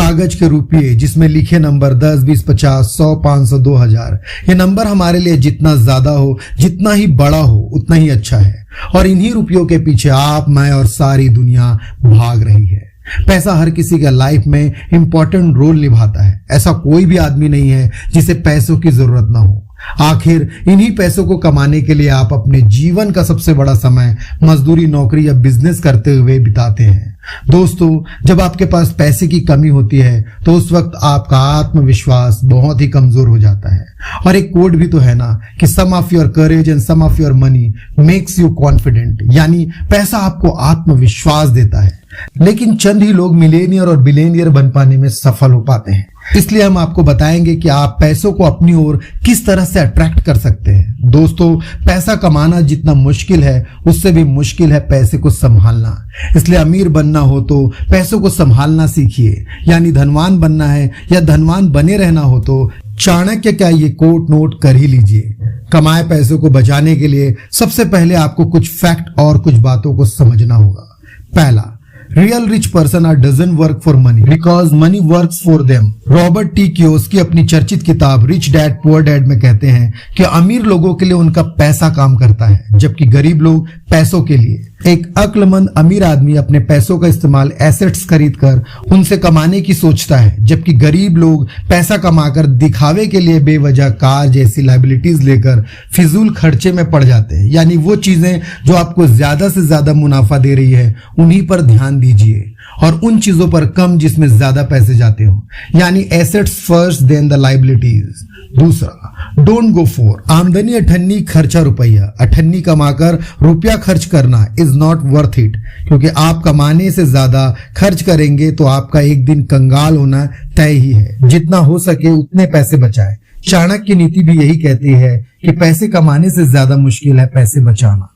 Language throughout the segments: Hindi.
कागज के रुपये जिसमें लिखे नंबर 10, 20, 50, 100, 500, 2000। ये नंबर हमारे लिए जितना ज्यादा हो, जितना ही बड़ा हो, उतना ही अच्छा है। और इन्हीं रुपयों के पीछे आप, मैं और सारी दुनिया भाग रही है। पैसा हर किसी के लाइफ में इंपॉर्टेंट रोल निभाता है। ऐसा कोई भी आदमी नहीं है जिसे पैसों की जरूरत ना हो। आखिर इन्हीं पैसों को कमाने के लिए आप अपने जीवन का सबसे बड़ा समय मजदूरी, नौकरी या बिजनेस करते हुए बिताते हैं। दोस्तों, जब आपके पास पैसे की कमी होती है तो उस वक्त आपका आत्मविश्वास बहुत ही कमजोर हो जाता है। और एक कोड भी तो है ना कि some of your courage and some of your money makes you confident, यानी पैसा आपको आत्मविश्वास देता है। लेकिन चंद ही लोग मिलेनियर और बिलेनियर बन पाने में सफल हो पाते हैं। इसलिए हम आपको बताएंगे कि आप पैसों को अपनी ओर किस तरह से अट्रैक्ट कर सकते हैं। दोस्तों, पैसा कमाना जितना मुश्किल है उससे भी मुश्किल है पैसे को संभालना। इसलिए अमीर बनना हो तो पैसों को संभालना सीखिए, यानी धनवान बनना है या धनवान बने रहना हो तो चाणक्य का ये कोट नोट कर ही लीजिए। कमाए पैसों को बचाने के लिए सबसे पहले आपको कुछ फैक्ट और कुछ बातों को समझना होगा। पहला, real rich person are doesn't work for money because money works for them. Robert T Kiyosaki अपनी चर्चित किताब रिच डैड पुअर डैड में कहते हैं कि अमीर लोगों के लिए उनका पैसा काम करता है, जबकि गरीब लोग पैसों के लिए। एक अक्लमंद अमीर आदमी अपने पैसों का इस्तेमाल एसेट्स खरीदकर उनसे कमाने की सोचता है, जबकि गरीब लोग पैसा कमाकर दिखावे के लिए बेवजह कार जैसी लायबिलिटीज लेकर फिजूल खर्चे में पड़ जाते हैं। यानी वो चीजें जो आपको ज्यादा से ज्यादा मुनाफा दे रही है उन्हीं पर ध्यान दीजिए और उन चीजों पर कम जिसमें ज्यादा पैसे जाते हो, यानी assets first then the liabilities. दूसरा, डोंट गो फॉर आमदनी अठन्नी खर्चा रुपया। अठन्नी कमाकर रुपया खर्च करना इज नॉट वर्थ इट, क्योंकि आप कमाने से ज्यादा खर्च करेंगे तो आपका एक दिन कंगाल होना तय ही है। जितना हो सके उतने पैसे बचाएं। चाणक्य की नीति भी यही कहती है कि पैसे कमाने से ज्यादा मुश्किल है पैसे बचाना।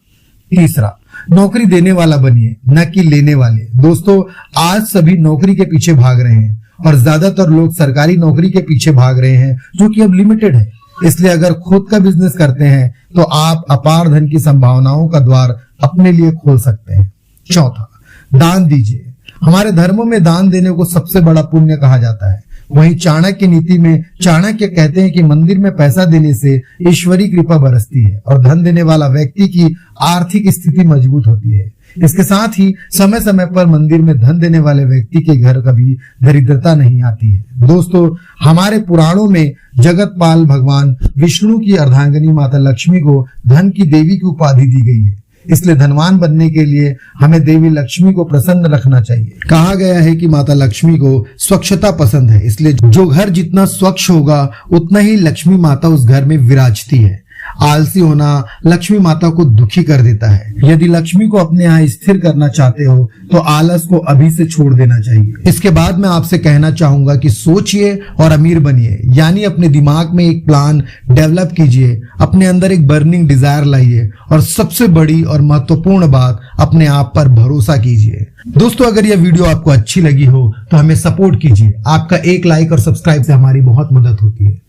तीसरा, नौकरी देने वाला बनिए, न कि लेने वाले। दोस्तों, आज सभी नौकरी के पीछे भाग रहे हैं और ज्यादातर लोग सरकारी नौकरी के पीछे भाग रहे हैं, जो कि अब लिमिटेड है। इसलिए अगर खुद का बिजनेस करते हैं तो आप अपार धन की संभावनाओं का द्वार अपने लिए खोल सकते हैं। चौथा, दान दीजिए। हमारे धर्मों में दान देने को सबसे बड़ा पुण्य कहा जाता है। वहीं चाणक्य की नीति में चाणक्य कहते हैं कि मंदिर में पैसा देने से ईश्वरी कृपा बरसती है और धन देने वाला व्यक्ति की आर्थिक स्थिति मजबूत होती है। इसके साथ ही समय समय पर मंदिर में धन देने वाले व्यक्ति के घर कभी दरिद्रता नहीं आती है। दोस्तों, हमारे पुराणों में जगतपाल भगवान विष्णु की अर्धांगिनी माता लक्ष्मी को धन की देवी की उपाधि दी गई है। इसलिए धनवान बनने के लिए हमें देवी लक्ष्मी को प्रसन्न रखना चाहिए। कहा गया है कि माता लक्ष्मी को स्वच्छता पसंद है, इसलिए जो घर जितना स्वच्छ होगा उतना ही लक्ष्मी माता उस घर में विराजती है। आलसी होना लक्ष्मी माता को दुखी कर देता है। यदि लक्ष्मी को अपने यहाँ स्थिर करना चाहते हो तो आलस को अभी से छोड़ देना चाहिए। इसके बाद मैं आपसे कहना चाहूंगा कि सोचिए और अमीर बनिए, यानी अपने दिमाग में एक प्लान डेवलप कीजिए, अपने अंदर एक बर्निंग डिजायर लाइए और सबसे बड़ी और महत्वपूर्ण बात, अपने आप पर भरोसा कीजिए। दोस्तों, अगर यह वीडियो आपको अच्छी लगी हो तो हमें सपोर्ट कीजिए। आपका एक लाइक और सब्सक्राइब से हमारी बहुत मदद होती है।